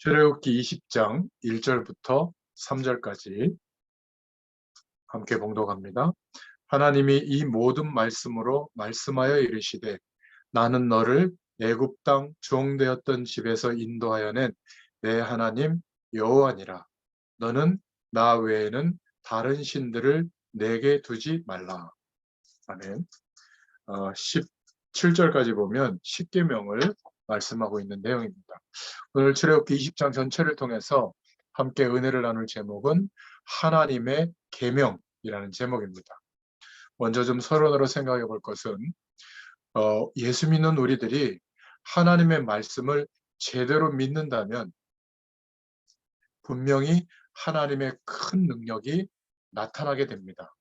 출애굽기 20장 1절부터 3절까지 함께 봉독합니다. 하나님이 이 모든 말씀으로 말씀하여 이르시되 나는 너를 애굽 땅 종되었던 집에서 인도하여 낸 내 하나님 여호와니라. 너는 나 외에는 다른 신들을 내게 두지 말라. 아멘. 17절까지 보면 십계명을 말씀하고 있는 내용입니다. 오늘 출애굽기 20장 전체를 통해서 함께 은혜를 나눌 제목은 하나님의 계명이라는 제목입니다. 먼저 좀 서론으로 생각해 볼 것은 예수 믿는 우리들이 하나님의 말씀을 제대로 믿는다면 분명히 하나님의 큰 능력이 나타나게 됩니다.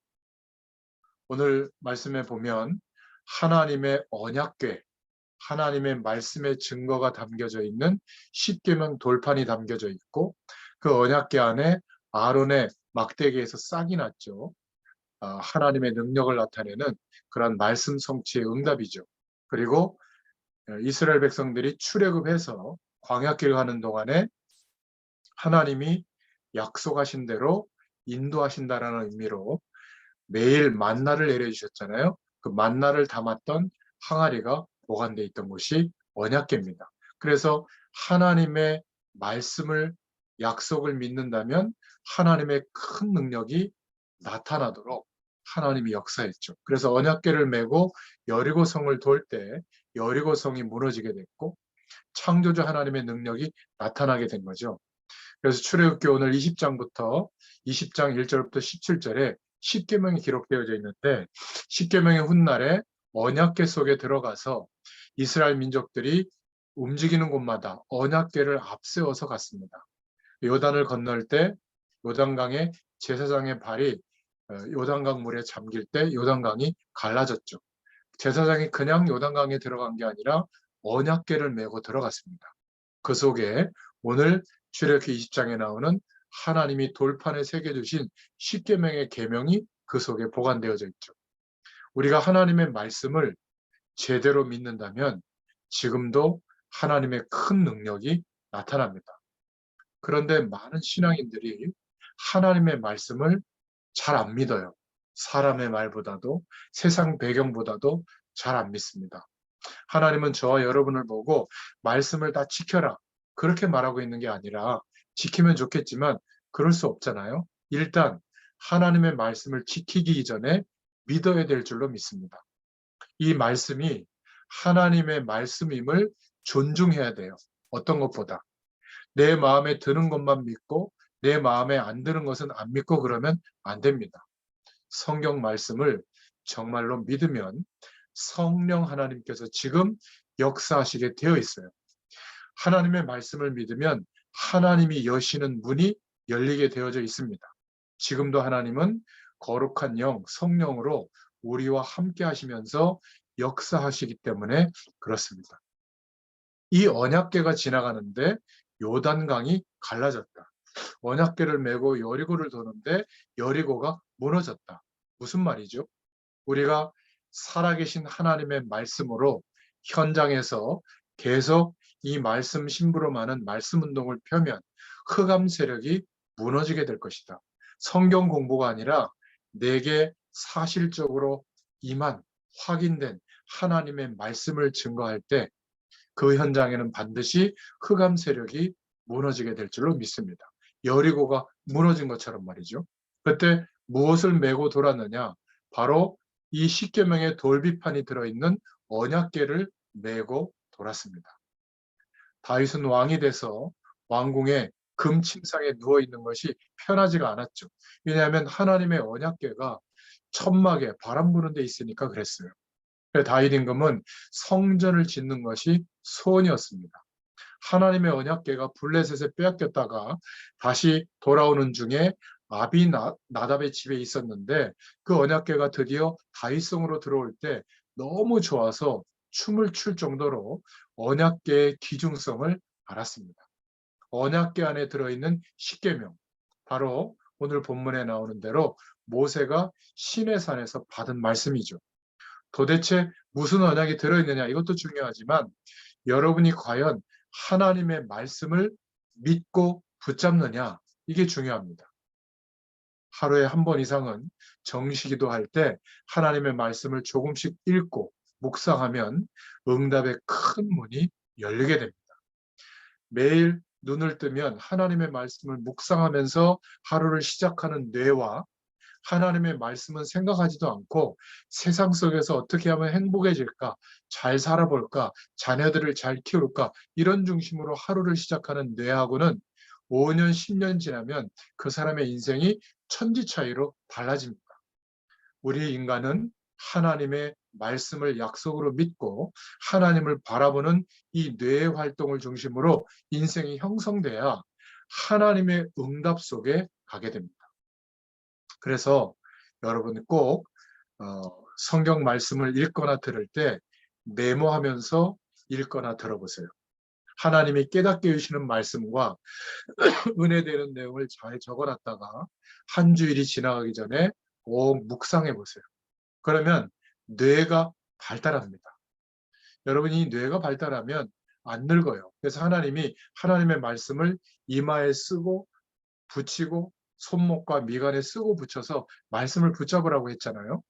오늘 말씀에 보면 하나님의 언약궤, 하나님의 말씀의 증거가 담겨져 있는 십계명 돌판이 담겨져 있고 그 언약궤 안에 아론의 막대기에서 싹이 났죠. 하나님의 능력을 나타내는 그런 말씀 성취의 응답이죠. 그리고 이스라엘 백성들이 출애굽해서 광야길을 가는 동안에 하나님이 약속하신 대로 인도하신다라는 의미로 매일 만나를 내려주셨잖아요. 그 만나를 담았던 항아리가 보관되어 있던 곳이 언약궤입니다. 그래서 하나님의 말씀을 약속을 믿는다면 하나님의 큰 능력이 나타나도록 하나님이 역사했죠. 그래서 언약궤를 메고 여리고성을 돌 때 여리고성이 무너지게 됐고 창조주 하나님의 능력이 나타나게 된 거죠. 그래서 출애굽기 오늘 20장부터 20장 1절부터 17절에 십계명이 기록되어져 있는데 십계명의 훗날에 언약궤 속에 들어가서 이스라엘 민족들이 움직이는 곳마다 언약궤를 앞세워서 갔습니다. 요단을 건널 때 요단강에 제사장의 발이 요단강 물에 잠길 때 요단강이 갈라졌죠. 제사장이 그냥 요단강에 들어간 게 아니라 언약궤를 메고 들어갔습니다. 그 속에 오늘 출애굽기 20장에 나오는 하나님이 돌판에 새겨주신 십계명의 계명이 그 속에 보관되어져 있죠. 우리가 하나님의 말씀을 제대로 믿는다면 지금도 하나님의 큰 능력이 나타납니다. 그런데 많은 신앙인들이 하나님의 말씀을 잘 안 믿어요. 사람의 말보다도 세상 배경보다도 잘 안 믿습니다. 하나님은 저와 여러분을 보고 말씀을 다 지켜라 그렇게 말하고 있는 게 아니라 지키면 좋겠지만 그럴 수 없잖아요. 일단 하나님의 말씀을 지키기 이전에 믿어야 될 줄로 믿습니다. 이 말씀이 하나님의 말씀임을 존중해야 돼요. 어떤 것보다. 내 마음에 드는 것만 믿고 내 마음에 안 드는 것은 안 믿고 그러면 안 됩니다. 성경 말씀을 정말로 믿으면 성령 하나님께서 지금 역사하시게 되어 있어요. 하나님의 말씀을 믿으면 하나님이 여시는 문이 열리게 되어져 있습니다. 지금도 하나님은 거룩한 영, 성령으로 우리와 함께 하시면서 역사하시기 때문에 그렇습니다. 이 언약궤가 지나가는데 요단강이 갈라졌다. 언약궤를 메고 여리고를 도는데 여리고가 무너졌다. 무슨 말이죠? 우리가 살아계신 하나님의 말씀으로 현장에서 계속 이 말씀 심부름하는 말씀 운동을 펴면 흑암 세력이 무너지게 될 것이다. 성경 공부가 아니라 내게 사실적으로 임한 확인된 하나님의 말씀을 증거할 때 그 현장에는 반드시 흑암 세력이 무너지게 될 줄로 믿습니다. 여리고가 무너진 것처럼 말이죠. 그때 무엇을 메고 돌았느냐? 바로 이 십계명의 돌비판이 들어있는 언약궤를 메고 돌았습니다. 다윗은 왕이 돼서 왕궁의 금침상에 누워있는 것이 편하지가 않았죠. 왜냐하면 하나님의 언약궤가 천막에 바람 부는 데 있으니까 그랬어요. 다윗 임금은 성전을 짓는 것이 소원이었습니다. 하나님의 언약궤가 블레셋에 빼앗겼다가 다시 돌아오는 중에 아비나답의 집에 있었는데 그 언약궤가 드디어 다윗성으로 들어올 때 너무 좋아서 춤을 출 정도로 언약궤의 귀중성을 알았습니다. 언약궤 안에 들어있는 십계명, 바로 오늘 본문에 나오는 대로 모세가 시내산에서 받은 말씀이죠. 도대체 무슨 언약이 들어있느냐 이것도 중요하지만 여러분이 과연 하나님의 말씀을 믿고 붙잡느냐, 이게 중요합니다. 하루에 한 번 이상은 정시기도할 때 하나님의 말씀을 조금씩 읽고 묵상하면 응답의 큰 문이 열리게 됩니다. 매일 눈을 뜨면 하나님의 말씀을 묵상하면서 하루를 시작하는 뇌와 하나님의 말씀은 생각하지도 않고 세상 속에서 어떻게 하면 행복해질까, 잘 살아볼까, 자녀들을 잘 키울까, 이런 중심으로 하루를 시작하는 뇌하고는 5년, 10년 지나면 그 사람의 인생이 천지 차이로 달라집니다. 우리 인간은 하나님의 말씀을 약속으로 믿고 하나님을 바라보는 이 뇌의 활동을 중심으로 인생이 형성돼야 하나님의 응답 속에 가게 됩니다. 그래서 여러분 꼭 성경 말씀을 읽거나 들을 때 메모하면서 읽거나 들어보세요. 하나님이 깨닫게 해주시는 말씀과 은혜되는 내용을 잘 적어놨다가 한 주일이 지나가기 전에 꼭 묵상해 보세요. 그러면 뇌가 발달합니다. 여러분이 뇌가 발달하면 안 늙어요. 그래서 하나님이 하나님의 말씀을 이마에 쓰고 붙이고 손목과 미간에 쓰고 붙여서 말씀을 붙잡으라고 했잖아요.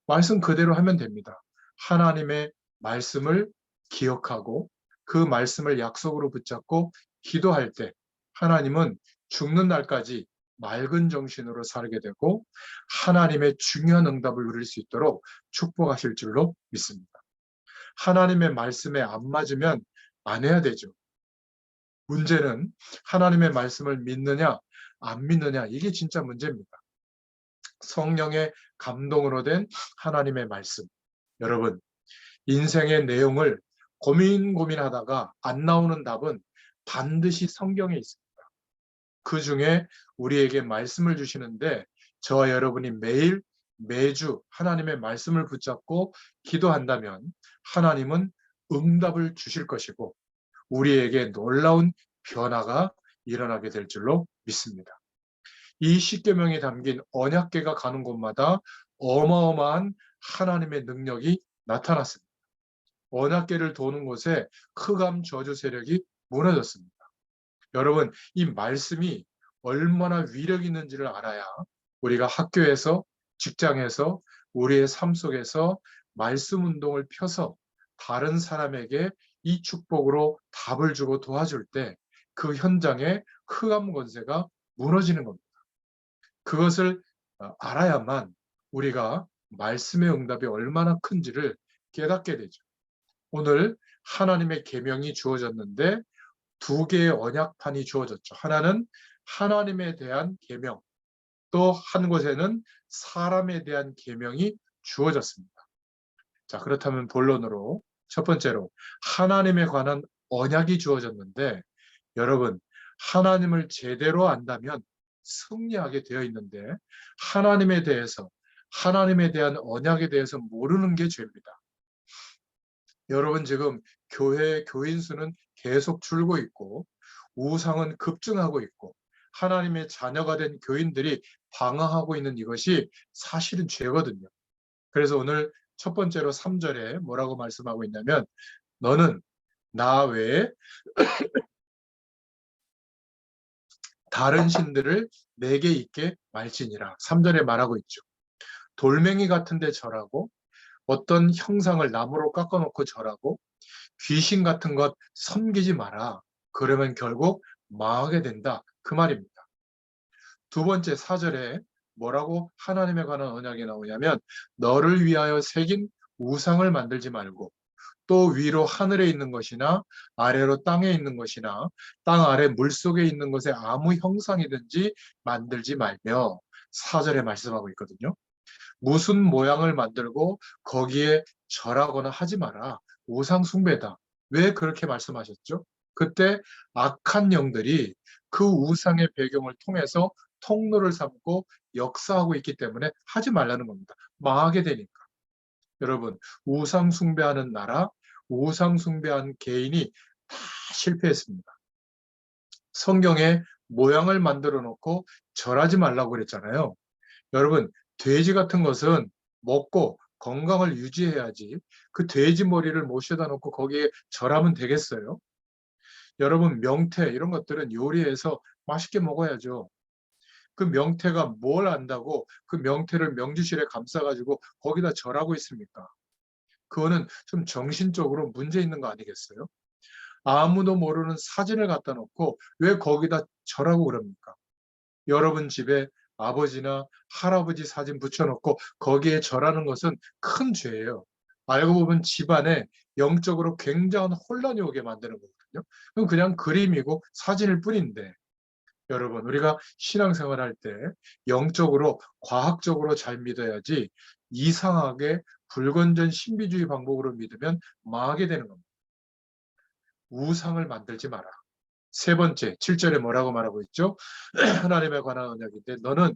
말씀 그대로 하면 됩니다. 하나님의 말씀을 기억하고 그 말씀을 약속으로 붙잡고 기도할 때 하나님은 죽는 날까지 맑은 정신으로 살게 되고 하나님의 중요한 응답을 누릴 수 있도록 축복하실 줄로 믿습니다. 하나님의 말씀에 안 맞으면 안 해야 되죠. 문제는 하나님의 말씀을 믿느냐 안 믿느냐, 이게 진짜 문제입니다. 성령의 감동으로 된 하나님의 말씀. 여러분, 인생의 내용을 고민하다가 안 나오는 답은 반드시 성경에 있습니다. 그 중에 우리에게 말씀을 주시는데 저와 여러분이 매일 매주 하나님의 말씀을 붙잡고 기도한다면 하나님은 응답을 주실 것이고 우리에게 놀라운 변화가 일어나게 될 줄로 믿습니다. 이 십계명이 담긴 언약궤가 가는 곳마다 어마어마한 하나님의 능력이 나타났습니다. 언약궤를 도는 곳에 흑암 저주 세력이 무너졌습니다. 여러분, 이 말씀이 얼마나 위력 있는지를 알아야 우리가 학교에서, 직장에서, 우리의 삶 속에서 말씀 운동을 펴서 다른 사람에게 이 축복으로 답을 주고 도와줄 때 그 현장에 흑암 권세가 무너지는 겁니다. 그것을 알아야만 우리가 말씀의 응답이 얼마나 큰지를 깨닫게 되죠. 오늘 하나님의 계명이 주어졌는데 두 개의 언약판이 주어졌죠. 하나는 하나님에 대한 계명, 또 한 곳에는 사람에 대한 계명이 주어졌습니다. 자, 그렇다면 본론으로 첫 번째로 하나님에 관한 언약이 주어졌는데 여러분, 하나님을 제대로 안다면 승리하게 되어 있는데 하나님에 대해서, 하나님에 대한 언약에 대해서 모르는 게 죄입니다. 여러분, 지금 교회 교인 수는 계속 줄고 있고 우상은 급증하고 있고 하나님의 자녀가 된 교인들이 방황하고 있는 이것이 사실은 죄거든요. 그래서 오늘 첫 번째로 3절에 뭐라고 말씀하고 있냐면 너는 나 외에 다른 신들을 내게 있게 말지니라. 3절에 말하고 있죠. 돌멩이 같은 데 절하고 어떤 형상을 나무로 깎아놓고 절하고 귀신 같은 것 섬기지 마라. 그러면 결국 망하게 된다. 그 말입니다. 두 번째 4절에 뭐라고 하나님에 관한 언약이 나오냐면 너를 위하여 새긴 우상을 만들지 말고 또 위로 하늘에 있는 것이나 아래로 땅에 있는 것이나 땅 아래 물속에 있는 것에 아무 형상이든지 만들지 말며 4절에 말씀하고 있거든요. 무슨 모양을 만들고 거기에 절하거나 하지 마라. 우상 숭배다. 왜 그렇게 말씀하셨죠? 그때 악한 영들이 그 우상의 배경을 통해서 통로를 삼고 역사하고 있기 때문에 하지 말라는 겁니다. 망하게 되니까. 여러분, 우상 숭배하는 나라, 우상 숭배한 개인이 다 실패했습니다. 성경에 모양을 만들어 놓고 절하지 말라고 그랬잖아요. 여러분, 돼지 같은 것은 먹고 건강을 유지해야지 그 돼지 머리를 모셔다 놓고 거기에 절하면 되겠어요? 여러분 명태 이런 것들은 요리해서 맛있게 먹어야죠. 그 명태가 뭘 안다고 그 명태를 명주실에 감싸가지고 거기다 절하고 있습니까? 그거는 좀 정신적으로 문제 있는 거 아니겠어요? 아무도 모르는 사진을 갖다 놓고 왜 거기다 절하고 그럽니까? 여러분 집에 아버지나 할아버지 사진 붙여놓고 거기에 절하는 것은 큰 죄예요. 알고 보면 집안에 영적으로 굉장한 혼란이 오게 만드는 거거든요. 그건 그냥 그림이고 사진일 뿐인데 여러분 우리가 신앙생활 할 때 영적으로 과학적으로 잘 믿어야지 이상하게 불건전 신비주의 방법으로 믿으면 망하게 되는 겁니다. 우상을 만들지 마라. 세 번째, 7절에 뭐라고 말하고 있죠? 하나님에 관한 언약인데 너는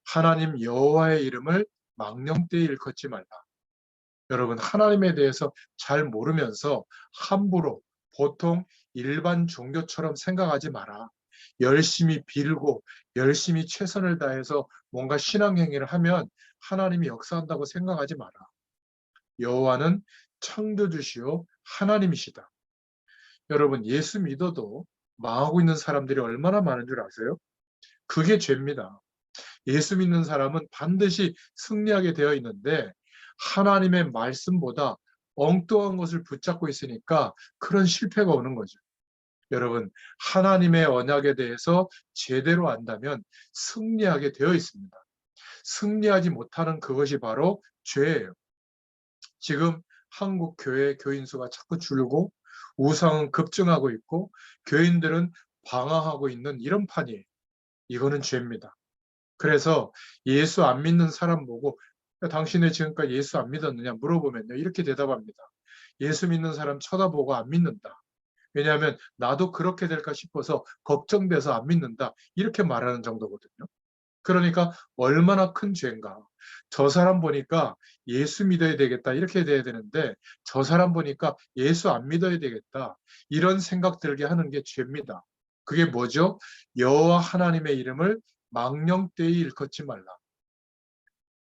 하나님 여호와의 이름을 망령되이 일컫지 말라. 여러분 하나님에 대해서 잘 모르면서 함부로 보통 일반 종교처럼 생각하지 마라. 열심히 빌고 열심히 최선을 다해서 뭔가 신앙 행위를 하면 하나님이 역사한다고 생각하지 마라. 여호와는 창조주시오 하나님이시다. 여러분 예수 믿어도 망하고 있는 사람들이 얼마나 많은 줄 아세요? 그게 죄입니다. 예수 믿는 사람은 반드시 승리하게 되어 있는데 하나님의 말씀보다 엉뚱한 것을 붙잡고 있으니까 그런 실패가 오는 거죠. 여러분, 하나님의 언약에 대해서 제대로 안다면 승리하게 되어 있습니다. 승리하지 못하는 그것이 바로 죄예요. 지금 한국 교회 교인 수가 자꾸 줄고 우상은 급증하고 있고 교인들은 방황하고 있는 이런 판이에요. 이거는 죄입니다. 그래서 예수 안 믿는 사람 보고 당신은 지금까지 예수 안 믿었느냐 물어보면요. 이렇게 대답합니다. 예수 믿는 사람 쳐다보고 안 믿는다. 왜냐하면 나도 그렇게 될까 싶어서 걱정돼서 안 믿는다. 이렇게 말하는 정도거든요. 그러니까 얼마나 큰 죄인가. 저 사람 보니까 예수 믿어야 되겠다. 이렇게 돼야 되는데 저 사람 보니까 예수 안 믿어야 되겠다. 이런 생각 들게 하는 게 죄입니다. 그게 뭐죠? 여호와 하나님의 이름을 망령되이 일컫지 말라.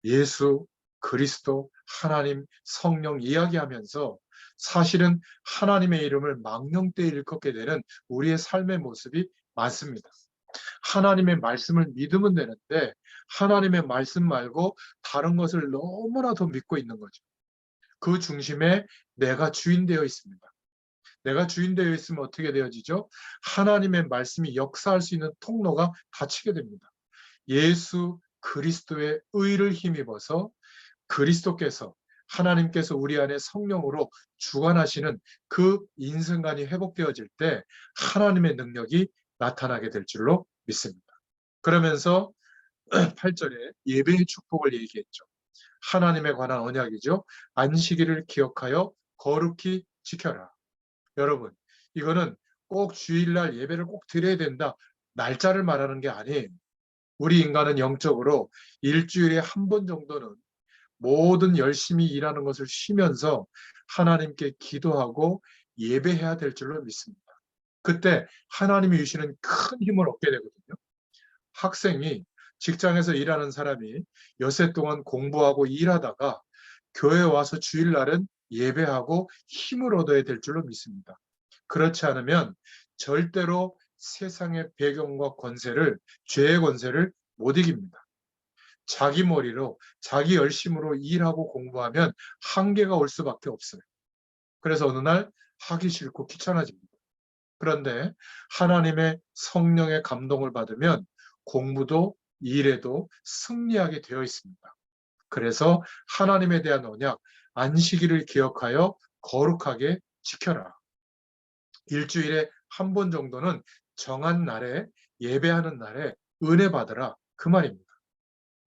예수, 그리스도, 하나님, 성령 이야기하면서 사실은 하나님의 이름을 망령되이 일컫게 되는 우리의 삶의 모습이 많습니다. 하나님의 말씀을 믿으면 되는데 하나님의 말씀 말고 다른 것을 너무나 더 믿고 있는 거죠. 그 중심에 내가 주인 되어 있습니다. 내가 주인 되어 있으면 어떻게 되어지죠? 하나님의 말씀이 역사할 수 있는 통로가 닫히게 됩니다. 예수 그리스도의 의를 힘입어서 그리스도께서 하나님께서 우리 안에 성령으로 주관하시는 그 인생관이 회복되어질 때 하나님의 능력이 나타나게 될 줄로 믿습니다. 그러면서 8절에 예배의 축복을 얘기했죠. 하나님에 관한 언약이죠. 안식일을 기억하여 거룩히 지켜라. 여러분, 이거는 꼭 주일날 예배를 꼭 드려야 된다. 날짜를 말하는 게 아니에요. 우리 인간은 영적으로 일주일에 한 번 정도는 모든 열심히 일하는 것을 쉬면서 하나님께 기도하고 예배해야 될 줄로 믿습니다. 그때 하나님이 주시는 큰 힘을 얻게 되거든요. 학생이 직장에서 일하는 사람이 엿새 동안 공부하고 일하다가 교회 와서 주일날은 예배하고 힘을 얻어야 될 줄로 믿습니다. 그렇지 않으면 절대로 세상의 배경과 권세를, 죄의 권세를 못 이깁니다. 자기 머리로, 자기 열심으로 일하고 공부하면 한계가 올 수밖에 없어요. 그래서 어느 날 하기 싫고 귀찮아집니다. 그런데 하나님의 성령의 감동을 받으면 공부도 일에도 승리하게 되어 있습니다. 그래서 하나님에 대한 언약, 안식일을 기억하여 거룩하게 지켜라. 일주일에 한 번 정도는 정한 날에 예배하는 날에 은혜 받으라. 그 말입니다.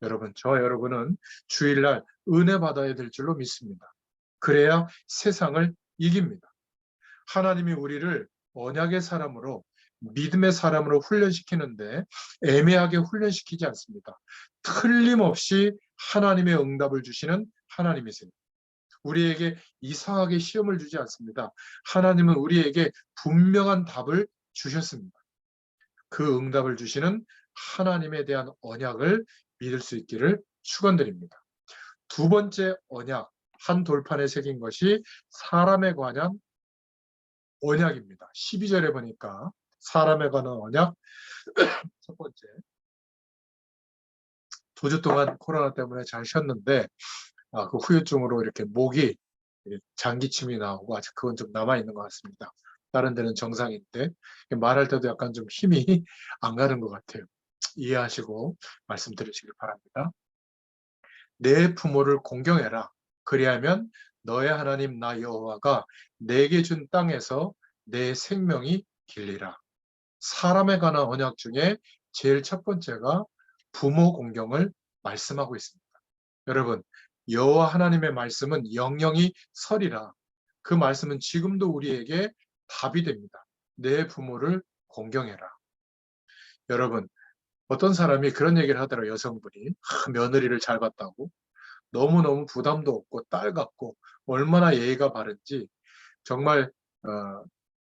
여러분, 저와 여러분은 주일날 은혜 받아야 될 줄로 믿습니다. 그래야 세상을 이깁니다. 하나님이 우리를 언약의 사람으로 믿음의 사람으로 훈련시키는데 애매하게 훈련시키지 않습니다. 틀림없이 하나님의 응답을 주시는 하나님이세요. 우리에게 이상하게 시험을 주지 않습니다. 하나님은 우리에게 분명한 답을 주셨습니다. 그 응답을 주시는 하나님에 대한 언약을 믿을 수 있기를 축원드립니다. 두 번째 언약, 한 돌판에 새긴 것이 사람에 관한 언약입니다. 12절에 보니까 사람에 관한 언약 첫 번째, 2주 동안 코로나 때문에 잘 쉬었는데 그 후유증으로 이렇게 목이 장기침이 나오고 아직 그건 좀 남아있는 것 같습니다. 다른 데는 정상인데 말할 때도 약간 좀 힘이 안 가는 것 같아요. 이해하시고 말씀드리시길 바랍니다. 내 부모를 공경해라. 그리하면 너의 하나님 나 여호와가 내게 준 땅에서 내 생명이 길리라. 사람에 관한 언약 중에 제일 첫 번째가 부모 공경을 말씀하고 있습니다. 여러분, 여호와 하나님의 말씀은 영영이 설이라. 그 말씀은 지금도 우리에게 답이 됩니다. 내 부모를 공경해라. 여러분, 어떤 사람이 그런 얘기를 하더라고요. 여성분이 며느리를 잘 봤다고. 너무너무 부담도 없고 딸 같고 얼마나 예의가 바른지 정말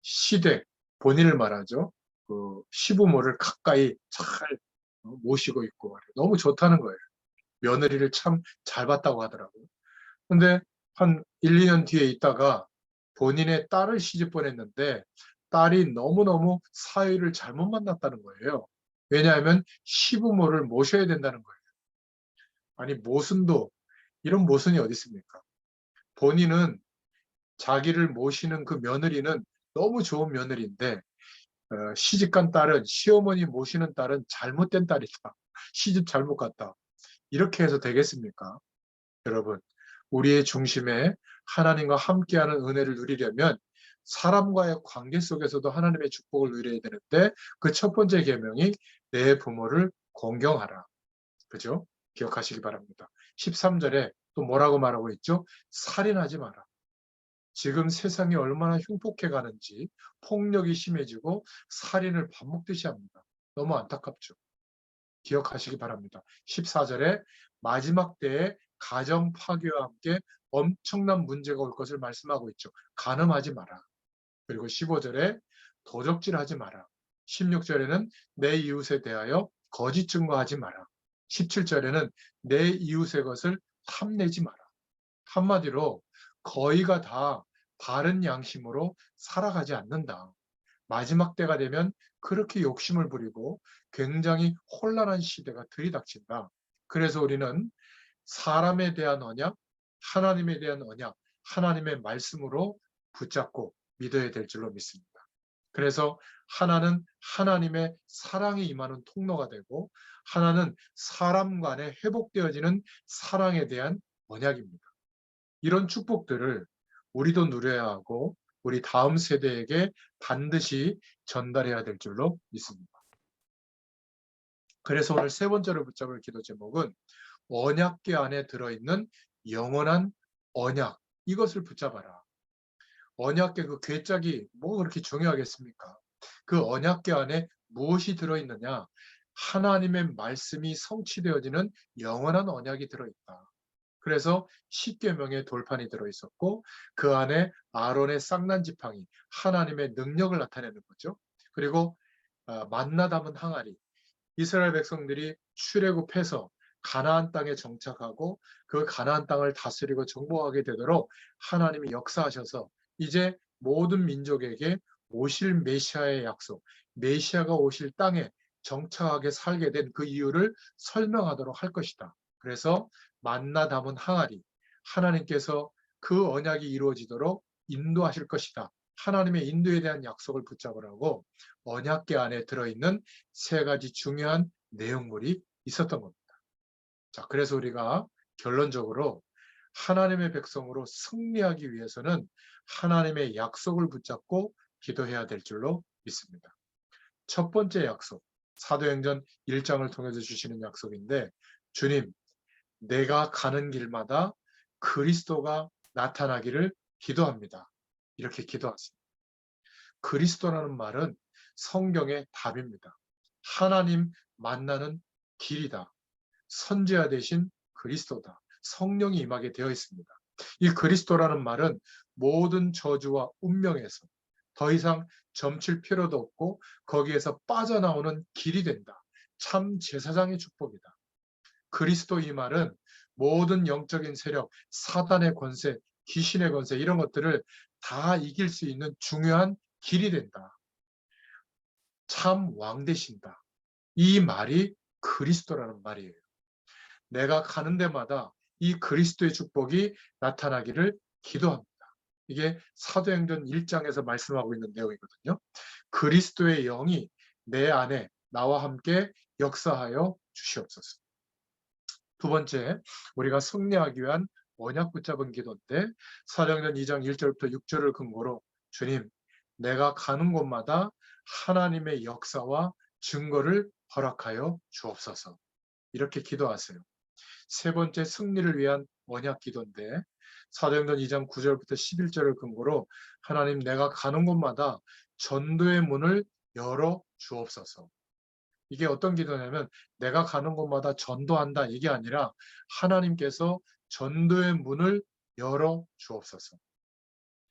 시댁, 본인을 말하죠. 그 시부모를 가까이 잘 모시고 있고 말이에요. 너무 좋다는 거예요. 며느리를 참 잘 봤다고 하더라고요. 근데 한 1, 2년 뒤에 있다가 본인의 딸을 시집 보냈는데 딸이 너무너무 사위를 잘못 만났다는 거예요. 왜냐하면 시부모를 모셔야 된다는 거예요. 아니 모순도 이런 모순이 어디 있습니까? 본인은 자기를 모시는 그 며느리는 너무 좋은 며느리인데 시집간 딸은 시어머니 모시는 딸은 잘못된 딸이다. 시집 잘못 갔다. 이렇게 해서 되겠습니까? 여러분, 우리의 중심에 하나님과 함께하는 은혜를 누리려면 사람과의 관계 속에서도 하나님의 축복을 누려야 되는데 그 첫 번째 계명이 내 부모를 공경하라. 그죠? 기억하시기 바랍니다. 13절에 또 뭐라고 말하고 있죠? 살인하지 마라. 지금 세상이 얼마나 흉폭해 가는지 폭력이 심해지고 살인을 밥 먹듯이 합니다. 너무 안타깝죠. 기억하시기 바랍니다. 14절에 마지막 때에 가정 파괴와 함께 엄청난 문제가 올 것을 말씀하고 있죠. 간음하지 마라. 그리고 15절에 도적질하지 마라. 16절에는 내 이웃에 대하여 거짓 증거하지 마라. 17절에는 내 이웃의 것을 탐내지 마라. 한마디로 거의가 다 바른 양심으로 살아가지 않는다. 마지막 때가 되면 그렇게 욕심을 부리고 굉장히 혼란한 시대가 들이닥친다. 그래서 우리는 사람에 대한 언약, 하나님에 대한 언약, 하나님의 말씀으로 붙잡고 믿어야 될 줄로 믿습니다. 그래서 하나는 하나님의 사랑이 임하는 통로가 되고 하나는 사람 간에 회복되어지는 사랑에 대한 언약입니다. 이런 축복들을 우리도 누려야 하고 우리 다음 세대에게 반드시 전달해야 될 줄로 믿습니다. 그래서 오늘 세 번째로 붙잡을 기도 제목은 언약궤 안에 들어있는 영원한 언약, 이것을 붙잡아라. 언약궤 그 궤짝이 뭐가 그렇게 중요하겠습니까? 그 언약궤 안에 무엇이 들어있느냐? 하나님의 말씀이 성취되어지는 영원한 언약이 들어있다. 그래서 십계명의 돌판이 들어있었고 그 안에 아론의 쌍난 지팡이, 하나님의 능력을 나타내는 거죠. 그리고 만나 담은 항아리, 이스라엘 백성들이 출애굽해서 가나안 땅에 정착하고 그 가나안 땅을 다스리고 정복하게 되도록 하나님이 역사하셔서 이제 모든 민족에게 오실 메시아의 약속, 메시아가 오실 땅에 정착하게 살게 된 그 이유를 설명하도록 할 것이다. 그래서 만나 담은 항아리, 하나님께서 그 언약이 이루어지도록 인도하실 것이다. 하나님의 인도에 대한 약속을 붙잡으라고 언약궤 안에 들어있는 세 가지 중요한 내용물이 있었던 겁니다. 자, 그래서 우리가 결론적으로 하나님의 백성으로 승리하기 위해서는 하나님의 약속을 붙잡고 기도해야 될 줄로 믿습니다. 첫 번째 약속, 사도행전 1장을 통해서 주시는 약속인데 주님, 내가 가는 길마다 그리스도가 나타나기를 기도합니다. 이렇게 기도하세요. 그리스도라는 말은 성경의 답입니다. 하나님 만나는 길이다. 선지자 되신 그리스도다. 성령이 임하게 되어 있습니다. 이 그리스도라는 말은 모든 저주와 운명에서 더 이상 점칠 필요도 없고 거기에서 빠져나오는 길이 된다. 참 제사장의 축복이다. 그리스도 이 말은 모든 영적인 세력, 사단의 권세, 귀신의 권세 이런 것들을 다 이길 수 있는 중요한 길이 된다. 참 왕 되신다. 이 말이 그리스도라는 말이에요. 내가 가는 데마다 이 그리스도의 축복이 나타나기를 기도합니다. 이게 사도행전 1장에서 말씀하고 있는 내용이거든요. 그리스도의 영이 내 안에 나와 함께 역사하여 주시옵소서. 두 번째, 우리가 승리하기 위한 언약 붙잡은 기도인데 사도행전 2장 1절부터 6절을 근거로 주님, 내가 가는 곳마다 하나님의 역사와 증거를 허락하여 주옵소서. 이렇게 기도하세요. 세 번째, 승리를 위한 언약 기도인데 사도행전 2장 9절부터 11절을 근거로 하나님, 내가 가는 곳마다 전도의 문을 열어 주옵소서. 이게 어떤 기도냐면 내가 가는 곳마다 전도한다 이게 아니라 하나님께서 전도의 문을 열어 주옵소서.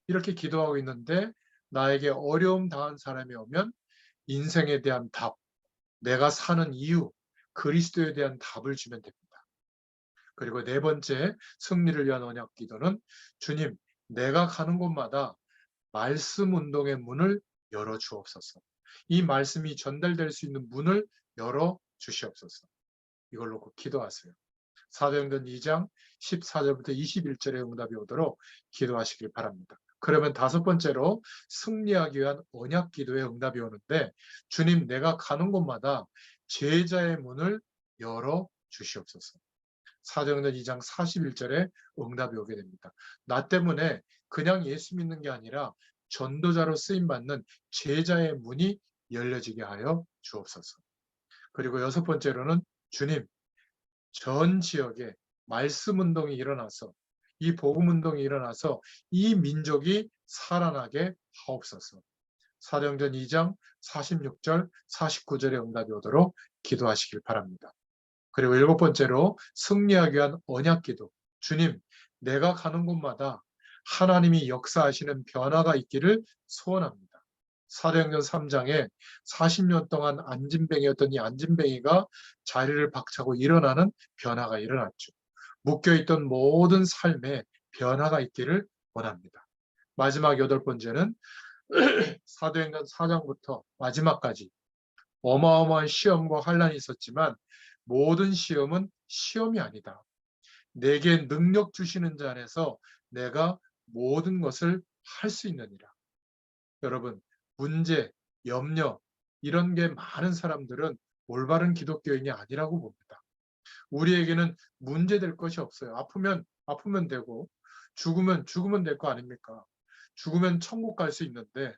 이렇게 기도하고 있는데 나에게 어려움 당한 사람이 오면 인생에 대한 답, 내가 사는 이유, 그리스도에 대한 답을 주면 됩니다. 그리고 네 번째, 승리를 위한 언약 기도는 주님, 내가 가는 곳마다 말씀 운동의 문을 열어 주옵소서. 이 말씀이 전달될 수 있는 문을 열어 주시옵소서. 이걸 놓고 기도하세요. 사도행전 2장 14절부터 21절의 응답이 오도록 기도하시길 바랍니다. 그러면 다섯 번째로 승리하기 위한 언약 기도의 응답이 오는데 주님, 내가 가는 곳마다 제자의 문을 열어 주시옵소서. 사도행전 2장 41절에 응답이 오게 됩니다. 나 때문에 그냥 예수 믿는 게 아니라 전도자로 쓰임받는 제자의 문이 열려지게 하여 주옵소서. 그리고 여섯 번째로는 주님, 전 지역에 말씀 운동이 일어나서 이 복음 운동이 일어나서 이 민족이 살아나게 하옵소서. 사도행전 2장 46절, 49절의 응답이 오도록 기도하시길 바랍니다. 그리고 일곱 번째로 승리하기 위한 언약 기도. 주님, 내가 가는 곳마다 하나님이 역사하시는 변화가 있기를 소원합니다. 사도행전 3장에 40년 동안 안진뱅이였던 이 안진뱅이가 자리를 박차고 일어나는 변화가 일어났죠. 묶여있던 모든 삶에 변화가 있기를 원합니다. 마지막 여덟 번째는 사도행전 4장부터 마지막까지 어마어마한 시험과 환란이 있었지만 모든 시험은 시험이 아니다. 내게 능력 주시는 자 안에서 내가 모든 것을 할 수 있느니라. 여러분, 문제, 염려 이런 게 많은 사람들은 올바른 기독교인이 아니라고 봅니다. 우리에게는 문제될 것이 없어요. 아프면 되고 죽으면 될 거 아닙니까? 죽으면 천국 갈 수 있는데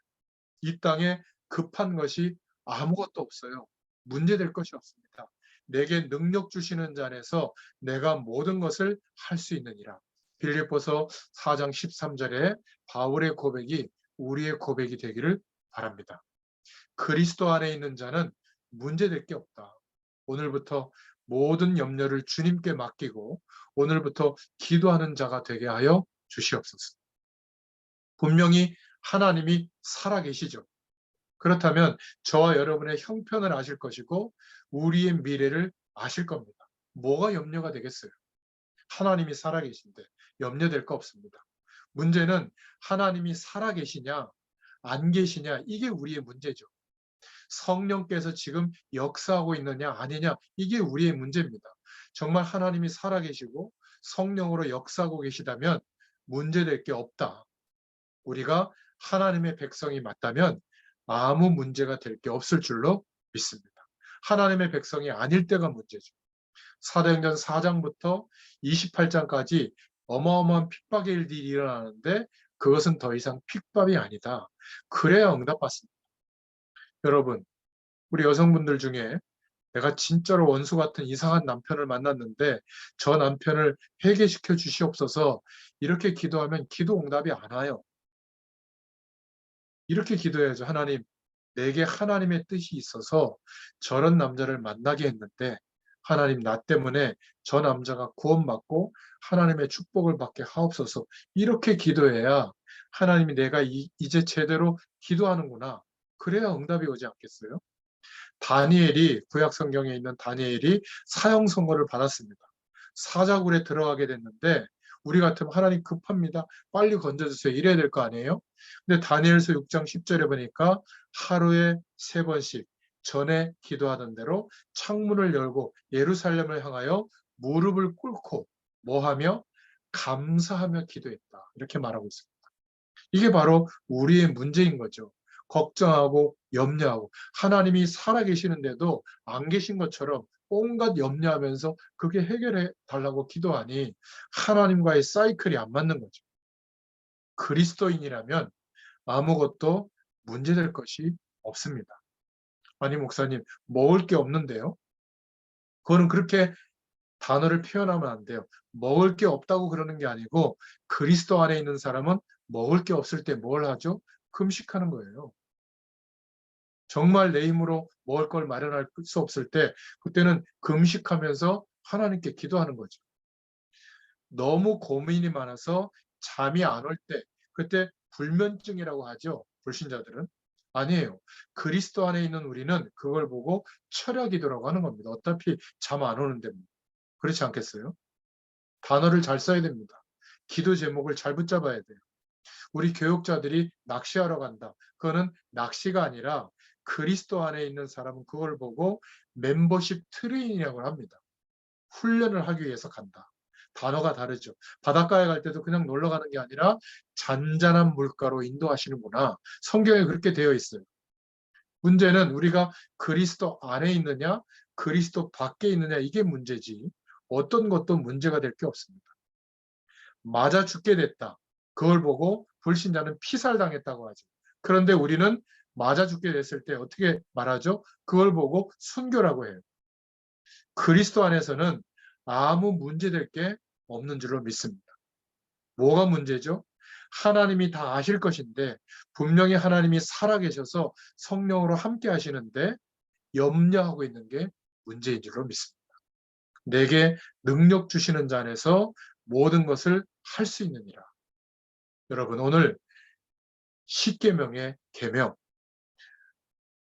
이 땅에 급한 것이 아무것도 없어요. 문제될 것이 없습니다. 내게 능력 주시는 자 안에서 내가 모든 것을 할 수 있느니라. 빌립보서 4장 13절에 바울의 고백이 우리의 고백이 되기를 바랍니다. 그리스도 안에 있는 자는 문제될 게 없다. 오늘부터 모든 염려를 주님께 맡기고 오늘부터 기도하는 자가 되게 하여 주시옵소서. 분명히 하나님이 살아계시죠. 그렇다면 저와 여러분의 형편을 아실 것이고 우리의 미래를 아실 겁니다. 뭐가 염려가 되겠어요? 하나님이 살아계신데 염려될 거 없습니다. 문제는 하나님이 살아계시냐 안 계시냐 이게 우리의 문제죠. 성령께서 지금 역사하고 있느냐 아니냐 이게 우리의 문제입니다. 정말 하나님이 살아계시고 성령으로 역사하고 계시다면 문제될 게 없다. 우리가 하나님의 백성이 맞다면 아무 문제가 될 게 없을 줄로 믿습니다. 하나님의 백성이 아닐 때가 문제죠. 사도행전 4장부터 28장까지 어마어마한 핍박의 일들이 일어나는데 그것은 더 이상 핍박이 아니다. 그래야 응답받습니다. 여러분, 우리 여성분들 중에 내가 진짜로 원수 같은 이상한 남편을 만났는데 저 남편을 회개시켜 주시옵소서 이렇게 기도하면 기도 응답이 안 와요. 이렇게 기도해야죠. 하나님, 내게 하나님의 뜻이 있어서 저런 남자를 만나게 했는데 하나님 나 때문에 저 남자가 구원받고 하나님의 축복을 받게 하옵소서. 이렇게 기도해야 하나님이 내가 이제 제대로 기도하는구나. 그래야 응답이 오지 않겠어요? 다니엘이 구약 성경에 있는 다니엘이 사형 선고를 받았습니다. 사자굴에 들어가게 됐는데 우리 같으면 하나님 급합니다. 빨리 건져주세요. 이래야 될 거 아니에요? 근데 다니엘서 6장 10절에 보니까 하루에 3번씩 전에 기도하던 대로 창문을 열고 예루살렘을 향하여 무릎을 꿇고 뭐하며 감사하며 기도했다. 이렇게 말하고 있습니다. 이게 바로 우리의 문제인 거죠. 걱정하고 염려하고 하나님이 살아계시는데도 안 계신 것처럼 온갖 염려하면서 그게 해결해 달라고 기도하니 하나님과의 사이클이 안 맞는 거죠. 그리스도인이라면 아무것도 문제될 것이 없습니다. 아니 목사님 먹을 게 없는데요? 그거는 그렇게 단어를 표현하면 안 돼요. 먹을 게 없다고 그러는 게 아니고 그리스도 안에 있는 사람은 먹을 게 없을 때 뭘 하죠? 금식하는 거예요. 정말 내 힘으로 먹을 걸 마련할 수 없을 때 그때는 금식하면서 하나님께 기도하는 거죠. 너무 고민이 많아서 잠이 안 올 때 그때 불면증이라고 하죠. 불신자들은. 아니에요. 그리스도 안에 있는 우리는 그걸 보고 철야 기도라고 하는 겁니다. 어차피 잠 안 오는데 그렇지 않겠어요? 단어를 잘 써야 됩니다. 기도 제목을 잘 붙잡아야 돼요. 우리 교육자들이 낚시하러 간다. 그거는 낚시가 아니라 그리스도 안에 있는 사람은 그걸 보고 멤버십 트레이닝이라고 합니다. 훈련을 하기 위해서 간다. 단어가 다르죠. 바닷가에 갈 때도 그냥 놀러 가는 게 아니라 잔잔한 물가로 인도하시는구나. 성경에 그렇게 되어 있어요. 문제는 우리가 그리스도 안에 있느냐, 그리스도 밖에 있느냐 이게 문제지. 어떤 것도 문제가 될 게 없습니다. 맞아 죽게 됐다. 그걸 보고 불신자는 피살당했다고 하죠. 그런데 우리는 맞아 죽게 됐을 때 어떻게 말하죠? 그걸 보고 순교라고 해요. 그리스도 안에서는 아무 문제될 게 없는 줄로 믿습니다. 뭐가 문제죠? 하나님이 다 아실 것인데 분명히 하나님이 살아계셔서 성령으로 함께 하시는데 염려하고 있는 게 문제인 줄로 믿습니다. 내게 능력 주시는 자 안에서 모든 것을 할 수 있느니라. 여러분 오늘 십계명의 계명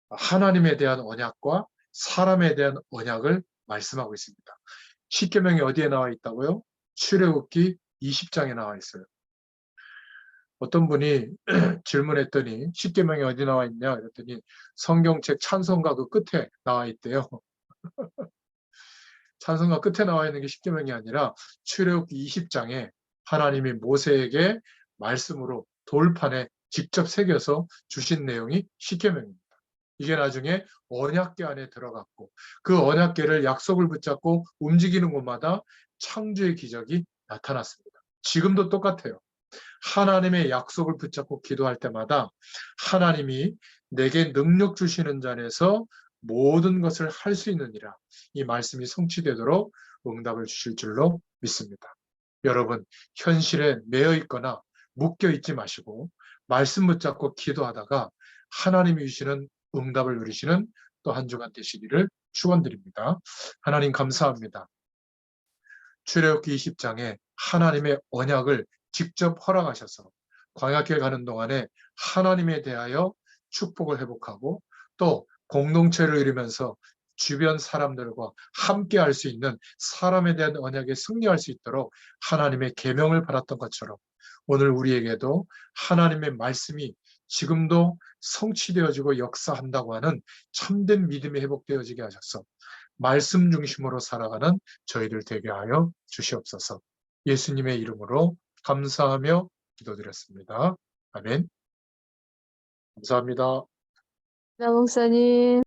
하나님에 대한 언약과 사람에 대한 언약을 말씀하고 있습니다. 십계명이 어디에 나와 있다고요? 출애굽기 20장에 나와 있어요. 어떤 분이 질문했더니 십계명이 어디 나와 있냐 그랬더니 성경책 찬송가 그 끝에 나와 있대요. 찬송가 끝에 나와 있는 게 십계명이 아니라 출애굽기 20장에 하나님이 모세에게 말씀으로 돌판에 직접 새겨서 주신 내용이 십계명입니다. 이게 나중에 언약궤 안에 들어갔고 그 언약궤를 약속을 붙잡고 움직이는 곳마다 창조의 기적이 나타났습니다. 지금도 똑같아요. 하나님의 약속을 붙잡고 기도할 때마다 하나님이 내게 능력 주시는 자 안에서 모든 것을 할 수 있느니라. 이 말씀이 성취되도록 응답을 주실 줄로 믿습니다. 여러분, 현실에 매여 있거나 묶여 있지 마시고 말씀 붙잡고 기도하다가 하나님이 주시는 응답을 누리시는 또 한 주간 되시기를 축원드립니다. 하나님 감사합니다. 출애굽기 20장에 하나님의 언약을 직접 허락하셔서 광야길 가는 동안에 하나님에 대하여 축복을 회복하고 또 공동체를 이루면서 주변 사람들과 함께 할 수 있는 사람에 대한 언약에 승리할 수 있도록 하나님의 계명을 받았던 것처럼 오늘 우리에게도 하나님의 말씀이 지금도 성취되어지고 역사한다고 하는 참된 믿음이 회복되어지게 하셔서 말씀 중심으로 살아가는 저희들 되게 하여 주시옵소서. 예수님의 이름으로 감사하며 기도드렸습니다. 아멘. 감사합니다. 네, 목사님.